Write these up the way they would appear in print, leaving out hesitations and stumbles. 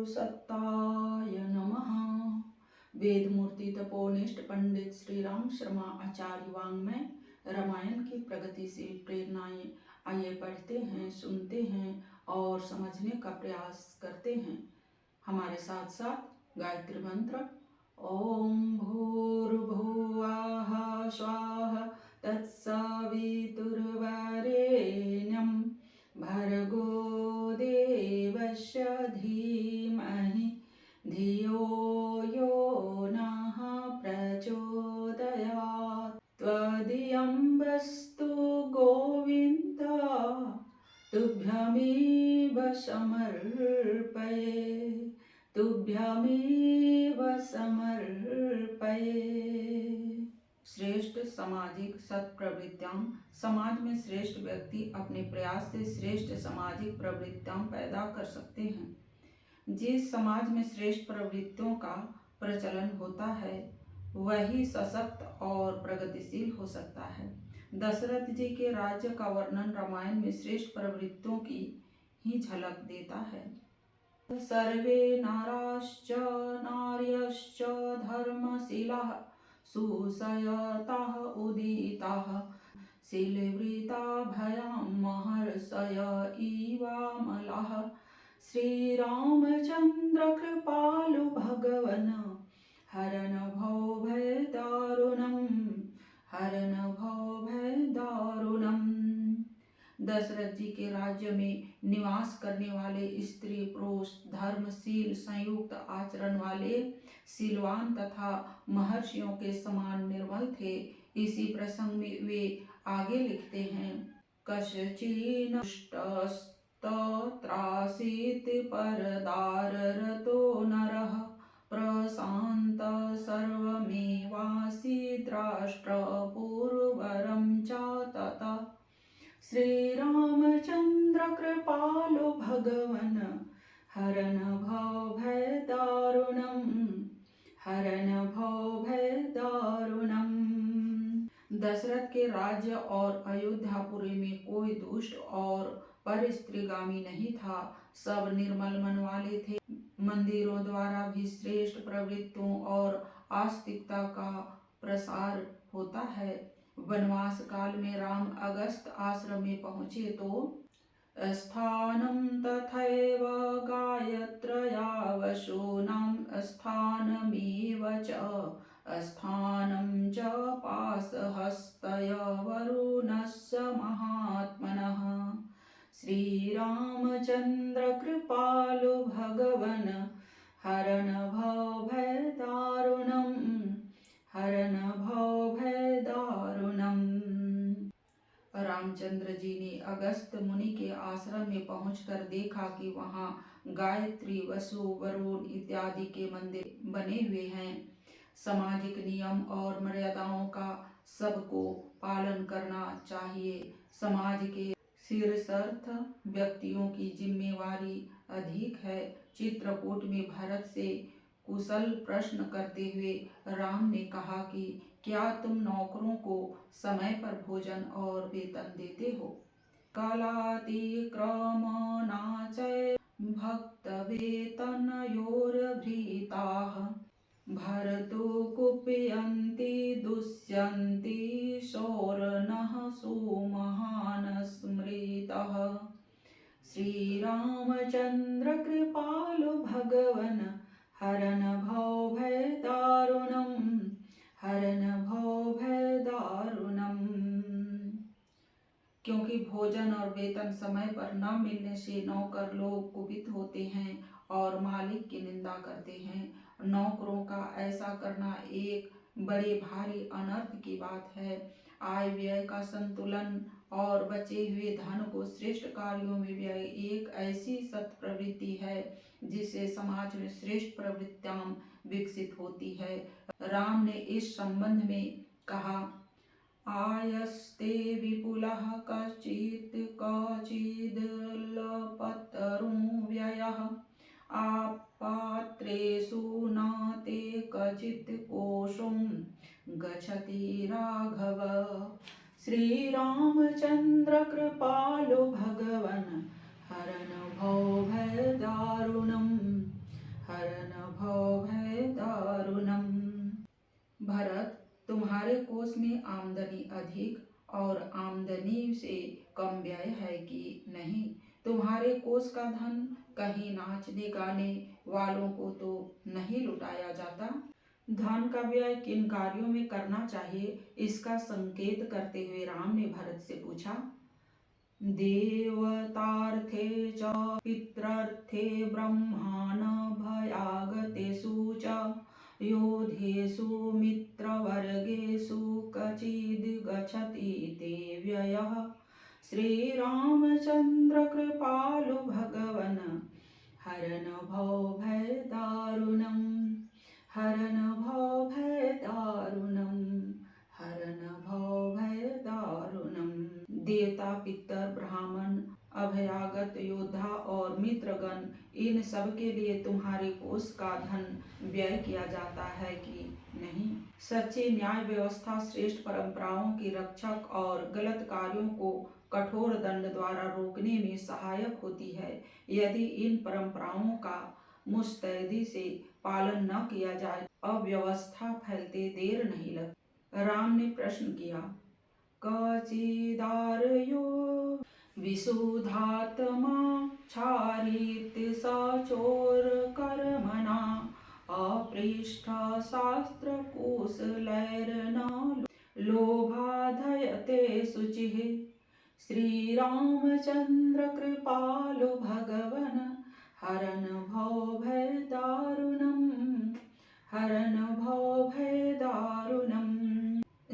सत्ताय नमः। वेदमूर्ति तपोनिष्ठ पंडित श्री राम शर्मा आचार्य वाङ्मय रामायण की प्रगतिशील प्रेरणाएं। आइए पढ़ते हैं, सुनते हैं और समझने का प्रयास करते हैं। हमारे साथ साथ गायत्री मंत्र ओम भूर्भुवः स्वाहा तत्सवितुर्वरेण्यं भर्गो देवस्य धीमहि धियो यो नः प्रचोदयात्। त्वदीयं वस्तु गोविन्द तुभ्यमेव समर्पये, तुभ्यमेव समर्पये। श्रेष्ठ सामाजिक सत्प्रवृत्तियां। समाज में श्रेष्ठ व्यक्ति अपने प्रयास से श्रेष्ठ सामाजिक प्रवृत्तियां पैदा कर सकते हैं। जिस समाज में श्रेष्ठ प्रवृत्तियों का प्रचलन होता है वही सशक्त और प्रगतिशील हो सकता है। दशरथ जी के राज्य का वर्णन रामायण में श्रेष्ठ प्रवृत्तियों की ही झलक देता है। सर्वे नराश्च नार्यश्च धर्मशीलाः सुसयताः उदिताः शीलवृता भयां महर्षय इवामलाः। श्रीरामचन्द्र कृपालु भगवन हरन भव भय दारुणम्, हरन भव भय दारुणम्। दशरथ जी के राज्य में निवास करने वाले स्त्री पुरुष धर्मशील संयुक्त आचरण वाले शीलवान तथा महर्षियों के समान निर्मल थे। इसी प्रसंग में वे आगे लिखते हैं, कश्चिन त्रासीत परदाररतो नरः प्रशान्त सर्वमेवासीत् राष्ट्रपूर्वरं च ततः। श्रीरामचन्द्र कृपालु भगवन हरन भव भय दारुणम्, हरन भव भय दारुणम्। दशरथ के राज्य और अयोध्यापुरी में कोई दुष्ट और परिस्त्रीगामी नहीं था। सब निर्मल मन वाले थे। मंदिरों द्वारा भी श्रेष्ठ प्रवृत्तियों और आस्तिकता का प्रसार होता है। वनवास काल में राम अगस्त आश्रम में पहुँचे तो स्थानं तथैव गायत्र्या वसूनां स्थानमेव च स्थानं च पाशहस्तय वरुणस्य महात्मनः। श्रीरामचन्द्र कृपालु भगवन हरन भव भय दारुणम्, हरन भव भय दारुणम्। रामचंद्र जी ने अगस्त मुनि के आश्रम में पहुंचकर देखा कि वहां गायत्री, वसु, वरुण इत्यादि के मंदिर बने हुए हैं। सामाजिक नियम और मर्यादाओं का सबको पालन करना चाहिए। समाज के शीर्षस्थ व्यक्तियों की जिम्मेवारी अधिक है। चित्रकूट में भरत से कुशल प्रश्न करते हुए राम ने कहा कि क्या तुम नौकरों को समय पर भोजन और वेतन देते हो? कालातिक्रमणाचै भक्तवेतनयोर्भृताः भरतो कुप्यन्ति दुष्यन्ति शौर्णः सुमहान् स्मृतः। श्रीरामचन्द्र कृपालु भगवन हरन भव भय दारुणम्, हरन भव भय दारुणम्। क्योंकि भोजन और वेतन समय पर न मिलने से नौकर लोग कुपित होते हैं और मालिक की निंदा करते हैं। नौकरों का ऐसा करना एक बड़े भारी अनर्थ की बात है। आय व्यय का संतुलन और बचे हुए धन को श्रेष्ठ कार्यों में व्यय एक ऐसी सत्प्रवृत्ति है जिससे समाज में श्रेष्ठ प्रवृत्तियां विकसित होती है। राम ने इस संबंध में कहा, आयस्ते विपुलः कचित् कचिदल्पतरुं व्ययः आपात्रेषु न ते कचित् कोशं गच्छति राघव। श्रीरामचन्द्र कृपालु भगवन हरन भव भय दारुणम्, हरन भव भय दारुणम। भरत, तुम्हारे कोष में आमदनी अधिक और आमदनी से कम व्यय है कि नहीं? तुम्हारे कोष का धन कहीं नाचने गाने वालों को तो नहीं लुटाया जाता? धन का व्यय किन कार्यों में करना चाहिए, इसका संकेत करते हुए राम ने भरत से पूछा। देवतार्थे च पितरर्थे ब्रह्माण भयागतेषु च योधेषु मित्रवर्गेषु कचिद् गच्छति ते व्ययः। श्रीरामचंद्र कृपालु भगवन् हरन भव भय दारुणम। हरन भव भय दारुणम। हरन भव भय दारुणम। देवता, पितर, ब्राह्मण, अभयागत, योद्धा और मित्रगण, इन सब के लिए तुम्हारे कोष का धन व्यय किया जाता है कि नहीं? सच्ची न्याय व्यवस्था श्रेष्ठ परंपराओं की रक्षक और गलत कार्यों को कठोर दंड द्वारा रोकने में सहायक होती है। यदि इन परंपराओं का मुस्तैदी से पालन न किया जाए, अव्यवस्था फैलते देर नहीं लगती। राम ने प्रश्न किया, कचिदार्यो विशुद्धात्मा क्षारित सचोर कर्मणा अपृष्ठ शास्त्र कुशलैर्न लोभाधयते शुचिः। श्री रामचंद्र कृपालु भगवन् हरन भव भय दारुणम। हरन भव भय दारुणम।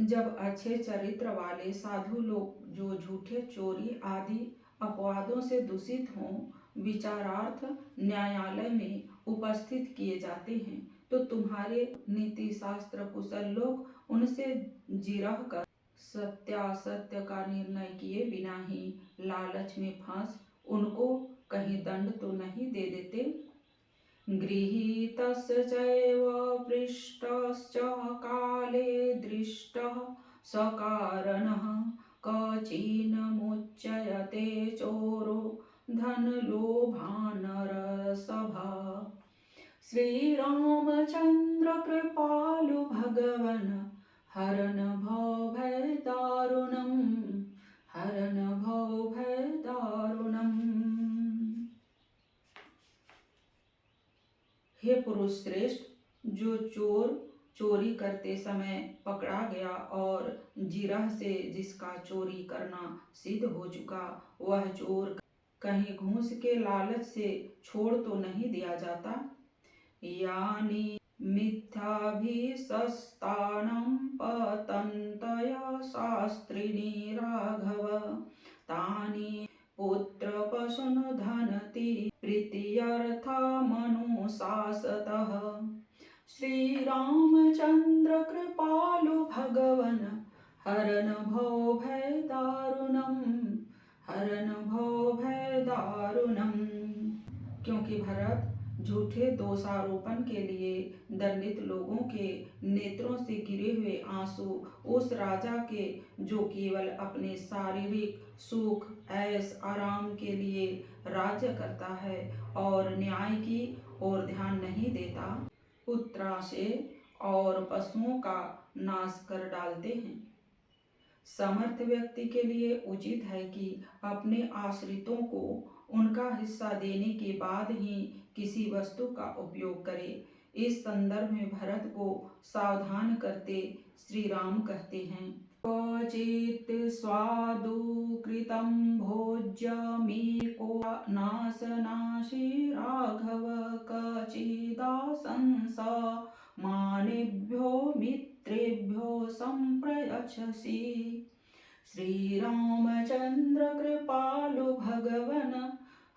जब अच्छे चरित्र वाले साधु लोग जो झूठे, चोरी आदि अपवादों से दूषित हों, विचारार्थ न्यायालय में उपस्थित किए जाते हैं, तो तुम्हारे नीति शास्त्र कुशल लोग उनसे जिरह कर सत्यासत्य का निर्णय किए बिना ही लालच में फंस उनको कहीं दंड तो नहीं दे देते? गृहीतस्य चैव पृष्टश्च काले दृष्टः सकारणः कचिन् मुच्यते चोरो धनलोभानरसभः। श्री रामचंद्र कृपालु भगवन् हरन भव भय दारुणम। हरन भव भय दारुणम। हे पुरुष श्रेष्ठ, जो चोर चोरी करते समय पकड़ा गया और जिरह से जिसका चोरी करना सिद्ध हो चुका, वह चोर कहीं घूस के लालच से छोड़ तो नहीं दिया जाता? यानि मिथ्याभिशस्तानं पतन्तय शास्त्रिणी राघव तानि पुत्रपशून् धनति प्रीत्यर्थमनुशासतः। श्री रामचंद्र कृपालु भगवन् हरन भव भय दारुणम। हरन भव भय दारुणम। क्योंकि भरत, झूठे दोषारोपण के लिए दंडित लोगों के नेत्रों से गिरे हुए आंसू उस राजा के जो केवल अपने शारीरिक सुख, ऐश, आराम के लिए राज्य करता है और न्याय की ओर ध्यान नहीं देता, पुत्राशय और पशुओं का नाश कर डालते हैं। समर्थ व्यक्ति के लिए उचित है कि अपने आश्रितों को उनका हिस्सा देने के बाद ही किसी वस्तु का उपयोग करे। इस संदर्भ में भरत को सावधान करते श्री राम कहते हैं, क्वचित् स्वादुकृतं भोज्यमीको नाशनाशी राघव कचिदाशंस मानेभ्यो मित्रेभ्यो संप्रयच्छसि। श्री रामचंद्र कृपालु भगवन्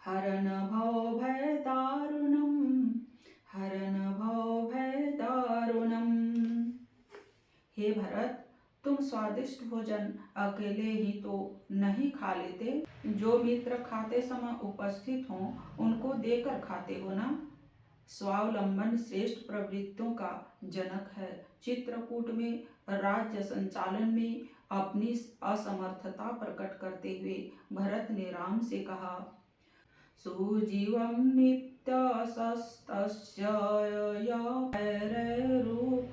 हरन भव भय दारुणम। हरन भव भय दारुणम। हे भरत, तुम स्वादिष्ट भोजन अकेले ही तो नहीं खा लेते, जो मित्र खाते समय उपस्थित हों उनको देकर खाते हो ना? स्वावलंबन श्रेष्ठ प्रवृत्तियों का जनक है। चित्रकूट में राज्य संचालन में अपनी असमर्थता प्रकट करते हुए भरत ने राम से कहा, सुजीवम नित्यं नित्यशस्तस्य यैरूपजीव्यते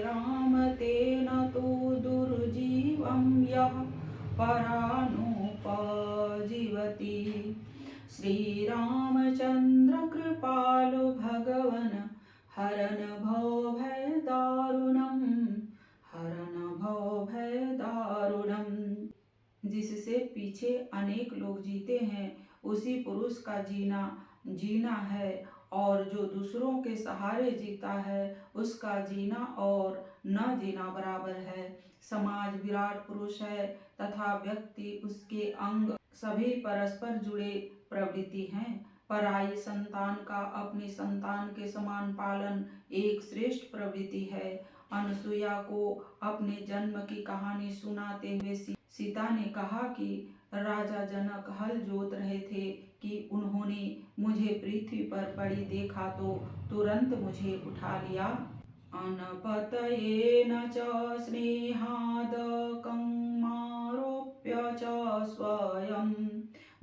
राम तेन तु दुर्जीवं यः परानुपजीवति। श्रीरामचन्द्र कृपालु भगवन हरन भव भय दारुणम, हरन भव भय दारुणम। जिससे पीछे अनेक लोग जीते हैं उसी पुरुष का जीना जीना है, और जो दूसरों के सहारे जीता है उसका जीना और न जीना बराबर है। समाज विराट पुरुष है तथा व्यक्ति उसके अंग सभी परस्पर जुड़े प्रवृत्ति हैं। पराई संतान का अपनी संतान के समान पालन एक श्रेष्ठ प्रवृत्ति है। अनुसुईया को अपने जन्म की कहानी सुनाते हुए सीता ने कहा कि राजा जनक हल जोत रहे थे कि उन्होंने मुझे पृथ्वी पर पड़ी देखा तो तुरंत मुझे उठा लिया। अनपतयेन च स्नेहादकं मारोप्य च स्वयं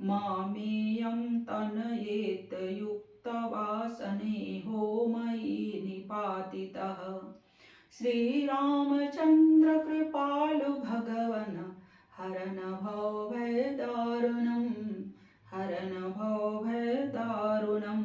मामेयं तनयेत् युक्तवासनेहो मयि निपातितः। श्रीरामचन्द्र कृपालु भगवन हरन भव भय दारुणम, हरन भव भय दारुणम।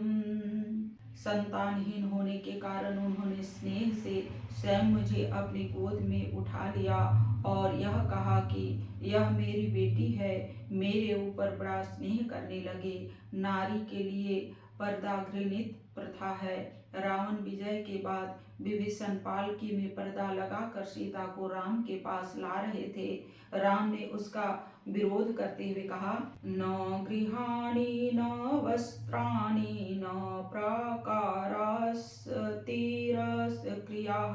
संतानहीन होने के कारण उन्होंने स्नेह से स्वयं मुझे अपनी गोद में उठा लिया और यह कहा कि यह मेरी बेटी है। मेरे ऊपर बड़ा स्नेह करने लगे। नारी के लिए पर्दा घृणित प्रथा है। रावण विजय के बाद विभीषण पालकी में पर्दा लगाकर सीता को राम के पास ला रहे थे। राम ने उसका विरोध करते हुए कहा, न गृहाणि न वस्त्राणि न प्राकारास्तिरस्क्रियाः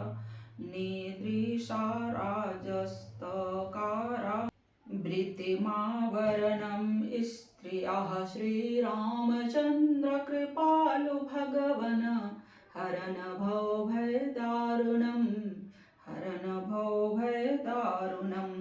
नीदृशा राजस्तकारा वृत्तिमावरणं स्त्रियः। श्रीरामचन्द्र कृपालु भगवन हरन भव भय दारुणम, हरन भव भय दारुणम।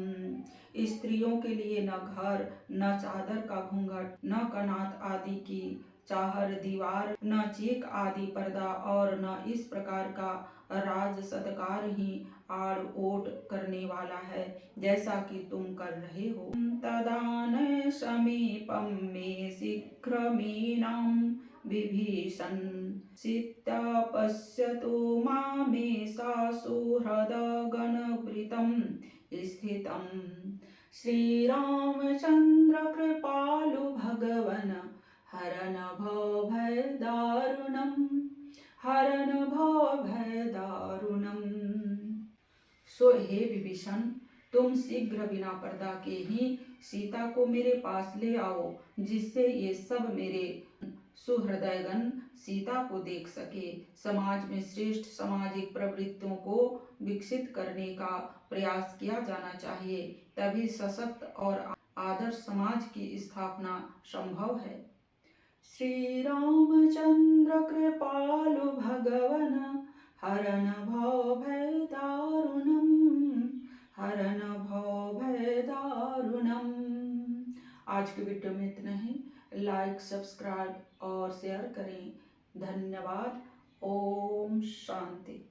स्त्रियों के लिए न घर, न चादर का घूंघट, न कनात आदि की चाहर दीवार, न चीक आदि पर्दा और न इस प्रकार का राज सत्कार ही आड़ ओट करने वाला है जैसा कि तुम कर रहे हो। तदान समीपम में शीघ्रमेनां विभीषण सित्यपश्यतु मामेषा सुहृदगणवृतं स्थितं। श्रीरामचन्द्र कृपालु भगवन हरन भव भय दारुणम, हरन भव भय दारुणम। सो हे विभीषण, तुम शीघ्र बिना पर्दा के ही सीता को मेरे पास ले आओ, जिससे ये सब मेरे सुहृदयगण सीता को देख सके। समाज में श्रेष्ठ सामाजिक प्रवृत्तियों को विकसित करने का प्रयास किया जाना चाहिए, तभी सशक्त और आदर्श समाज की स्थापना संभव है। श्री रामचंद्र कृपालु भगवन हरन भव भय दारुणम, हरन भव भय दारुणम। आज की वीडियो में इतना ही। लाइक, सब्सक्राइब और शेयर करें। धन्यवाद। ओम शांति।